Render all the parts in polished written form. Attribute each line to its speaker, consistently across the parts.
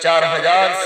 Speaker 1: 4000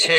Speaker 1: 6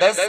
Speaker 1: 10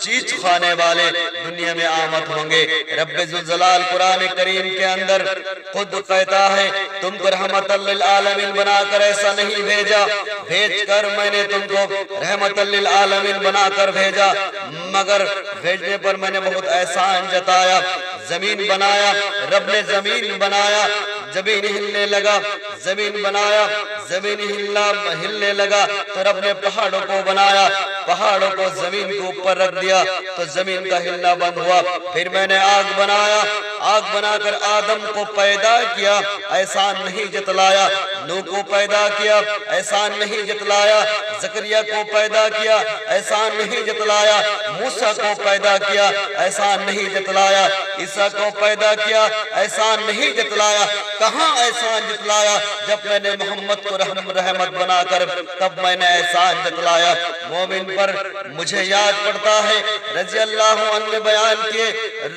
Speaker 1: چیز کھانے والے دنیا میں آمد ہوں گے۔ رب ذوالجلال قرآن کریم کے اندر خود کہتا ہے تم کو رحمت للعالمین بنا کر ایسا نہیں بھیجا، بھیج کر میں نے تم کو رحمت للعالمین بنا کر بھیجا، مگر بھیجنے پر میں نے بہت احسان جتایا، زمین بنایا، رب نے زمین بنایا، زمین ہلنے لگا، زمین بنایا، زمین ہلنے لگا تو رب نے پہاڑوں کو بنایا، پہاڑوں کو زمین کے اوپر رکھ دیا تو زمین کا ہلنا بند ہوا۔ پھر میں نے آگ بنایا، آگ بنا کر آدم کو پیدا کیا، احسان نہیں جتلایا، نوح کو پیدا کیا، احسان نہیں جتلایا، زکریا کو پیدا کیا، احسان نہیں جتلایا، موسیٰ کو پیدا کیا، احسان نہیں جتلایا، عیسیٰ کو پیدا کیا، احسان نہیں جتلایا۔ کہاں احسان جتلایا؟ جب میں نے محمد کو رحمت بنا کر تب میں نے احسان جتلایا۔ مومن پر مجھے یاد پڑتا ہے رضی اللہ عنہ نے بیان کیے،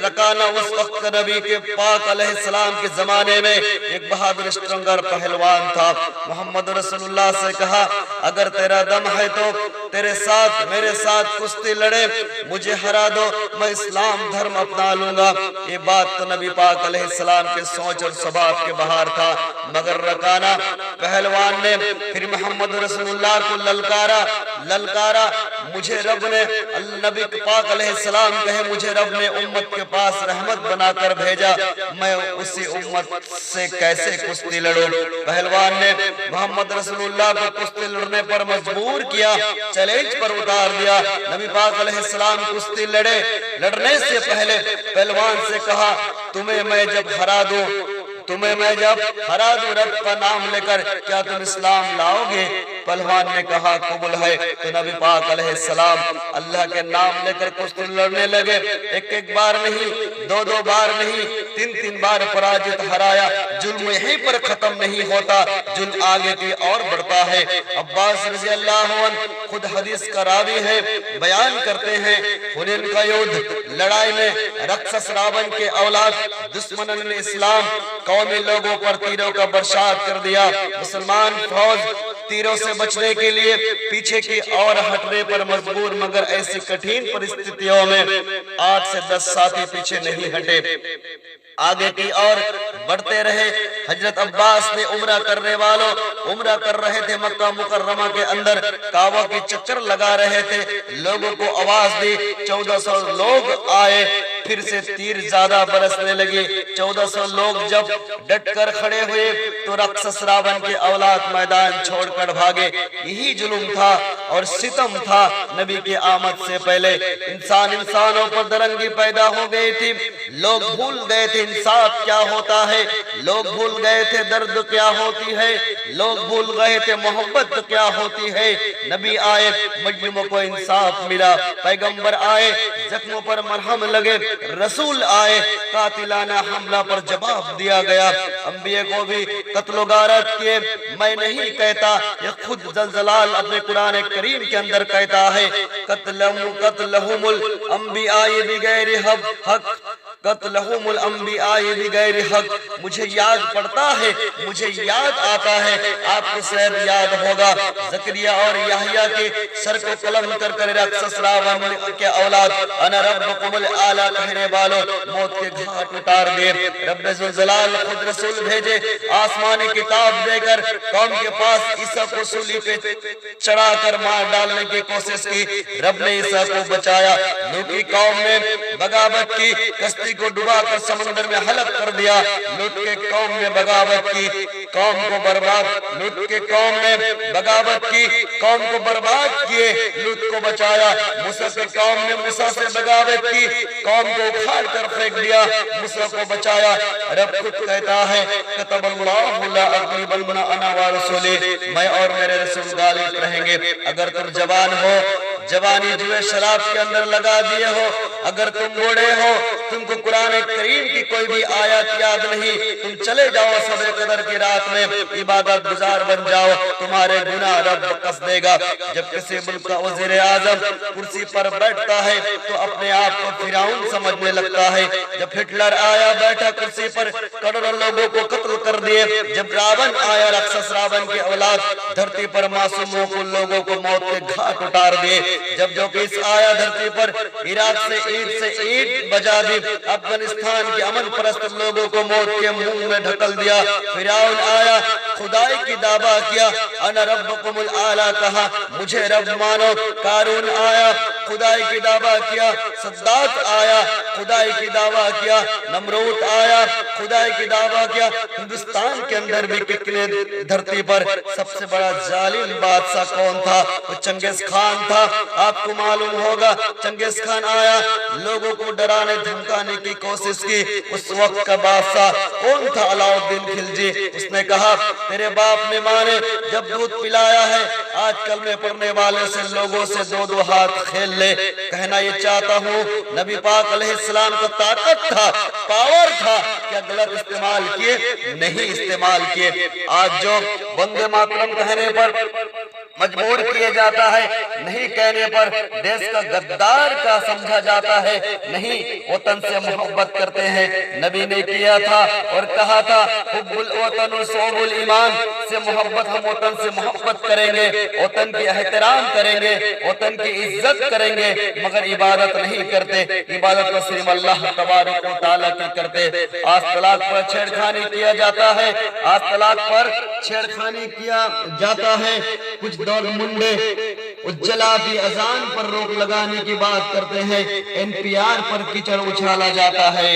Speaker 1: رکانہ اس وقت نبی کے پاک علیہ السلام کے زمانے میں ایک بہادر اسٹرنگر پہلوان تھا۔ محمد رسول اللہ سے کہا اگر تیرا دم ہے تو تیرے ساتھ میرے ساتھ کشتی لڑے، مجھے ہرا دو، میں اسلام دھرم اپنا لوں گا۔ یہ بات تو نبی پاک علیہ السلام کے سوچ اور ثبات کے باہر تھا، مگر رکانہ پہلوان نے پھر محمد رسول اللہ کو للکارا، مجھے رب نے، نبی پاک علیہ السلام کہے مجھے رب نے امت کے پاس رحمت بنا کر بھیجا، میں اسی امت سے کیسے کشتی لڑوں؟ پہلوان نے محمد رسول اللہ کو کشتی لڑنے پر مجبور کیا، چیلنج پر اتار دیا۔ نبی پاک علیہ السلام کشتی لڑنے سے پہلے پہلوان سے کہا تمہیں میں جب ہرا دوں رب کا نام لے کر کیا تم اسلام لاؤ گے؟ پہلوان نے کہا قبول ہے۔ تو نبی پاک علیہ السلام اللہ کے نام لے کر کشتی لڑنے لگے، ایک بار نہیں، دو بار نہیں، تین بار پراجت ہرایا۔ ظلم یہیں پر ختم نہیں ہوتا، ظلم آگے کی اور بڑھتا ہے۔ عباس رضی اللہ عنہ خود حدیث کا راوی ہے، بیان کرتے ہیں حنین کا یودھ لڑائی میں رکسس راون کے اولاد دشمنان اسلام قومی لوگوں پر تیروں کا برسات کر دیا۔ مسلمان فوج تیروں سے بچنے کے لیے پیچھے کی اور ہٹنے پر مجبور، مگر ایسی کٹھین پرستتیوں میں 8 سے 10 ساتھی پیچھے نہیں ہٹے، آگے کی اور بڑھتے رہے۔ حضرت عباس نے عمرہ کر رہے تھے مکہ مکرمہ کے اندر، کعبہ کی چکر لگا رہے تھے، لوگوں کو آواز دی، 1400 لوگ آئے، پھر سے تیر زیادہ برسنے لگے۔ 1400 لوگ جب ڈٹ کر کھڑے ہوئے تو رکسس راون کے اولاد میدان چھوڑ کر بھاگے۔ یہی ظلم تھا اور ستم تھا نبی کی آمد سے پہلے۔ انسانوں پر درنگی پیدا ہو گئی تھی، لوگ بھول گئے تھے انصاف کیا ہوتا ہے، لوگ بھول گئے تھے درد کیا ہوتی ہے، لوگ بھول گئے تھے محبت کیا ہوتی ہے۔ نبی آئے، مجرموں کو انصاف ملا، پیغمبر آئے، زخموں پر مرہم لگے، رسول آئے، قاتلانہ حملہ پر جواب دیا گیا۔ انبیاء کو بھی قتل و غارت کیے، میں نہیں کہتا، یہ خود ذوالجلال اپنے قرآن کریم کے اندر کہتا ہے قتلہم الانبیاء بغیر حق، قتلہم الانبیاء بغیر حق۔ مجھے یاد پڑتا ہے، مجھے یاد آتا ہے، آپ کو شاید یاد ہوگا، زکریا اور یحییٰ کے سر کو قلم کر رکسس راون کے اولاد انا ربکم الاعلی کہنے والوں موت کے گھاٹ اتار دے۔ رب ذوالجلال خود رسول بھیجے، آسمانی کتاب دے کر قوم کے پاس عیسیٰ کو سولی پہ چڑھا کر مار ڈالنے کی کوشش کی، رب نے عیسیٰ کو بچایا۔ نوح کی قوم نے بغاوت کی، کشتی کو ڈبا کر سمندر میں ہلاک کر دیا۔ لوط کے قوم نے بغاوت کی، قوم کو برباد، لوط کے قوم نے بغاوت کی، قوم کو برباد کیے، لوط کو بچایا۔ موسیٰ کے قوم نے موسیٰ سے بغاوت کی، قوم کو اکھاڑ کر پھینک دیا، موسیٰ کو بچایا۔ رب خود کہتا ہے کتب اللہ لا اغلبن انا ورسولی، میں اور میرے رسول غالب رہیں گے۔ اگر تم جوان ہو، جوانی جوئے شراب کے اندر لگا دیے ہو، اگر تم بوڑھے ہو تم کو قرآن کریم کی کوئی بھی آیت یاد نہیں، تم چلے جاؤ شب قدر کی رات میں عبادت گزار بن جاؤ، تمہارے گناہ رب بخش دے گا۔ جب کسی ملک کا وزیر اعظم کرسی پر بیٹھتا ہے تو اپنے آپ کو فرعون سمجھنے لگتا ہے۔ جب ہٹلر آیا بیٹھا کرسی پر، کروڑوں لوگوں کو قتل کر دیے۔ جب راون آیا، راکشس راون کی اولاد، دھرتی پر معصوموں کو لوگوں کو موت کے گھاٹ اتار دیے۔ جب جو کس آیا دھرتی پر، عراق سے اینٹ بجا دی، افغانستان کے امن پرست لوگوں کو موت کے منہ میں ڈھکل دیا۔ فرعون آیا، خدائی کی دعویٰ کیا، انا ربکم الاعلی کہا، مجھے رب مانو۔ قارون آیا، خدائی کی دعویٰ کیا۔ صداق آیا، خدائی کی دعویٰ کیا۔ نمرود آیا، خدائی کی دعویٰ کیا۔ ہندوستان کے اندر بھی کتنے دھرتی پر سب سے بڑا ظالم بادشاہ کون تھا؟ وہ چنگیز خان تھا۔ آپ کو معلوم ہوگا چنگیز خان آیا، لوگوں کو ڈرانے دھمکانے کی کوشش کی۔ اس وقت کا بادشاہ کون تھا؟ علاؤالدین خلجی۔ اس نے کہا تیرے باپ نے ماں نے جب دودھ پلایا ہے، آج کل میں پڑھنے والے سے لوگوں سے دو ہاتھ کھیل لے۔ کہنا یہ چاہتا ہوں نبی پاک علیہ السلام کو طاقت تھا، پاور تھا، کیا غلط استعمال کیے؟ نہیں استعمال کیے۔ آج جو وندے ماترم کہنے پر مجبور کیا جاتا ہے، نہیں کہنے پر دیش کا غدار کا سمجھا جاتا ہے، نہیں وطن سے محبت کرتے ہیں۔ نبی نے کیا تھا اور کہا تھا حب الوطن صوب الایمان، سے محبت، ہم وطن سے محبت کریں گے، وطن کی احترام کریں گے، وطن کی عزت کریں گے، مگر عبادت نہیں کرتے۔ عبادت تو صرف اللہ تبارک و تعالیٰ کی کرتے۔ آج طلاق پر چھیڑخانی کیا جاتا ہے، آج طلاق پر چھیڑخانی کیا جاتا ہے۔ کچھ دول منڈے اجلا بھی اذان پر روک لگانے کی بات کرتے ہیں، NPR پر کیچڑ اچھالا جاتا ہے۔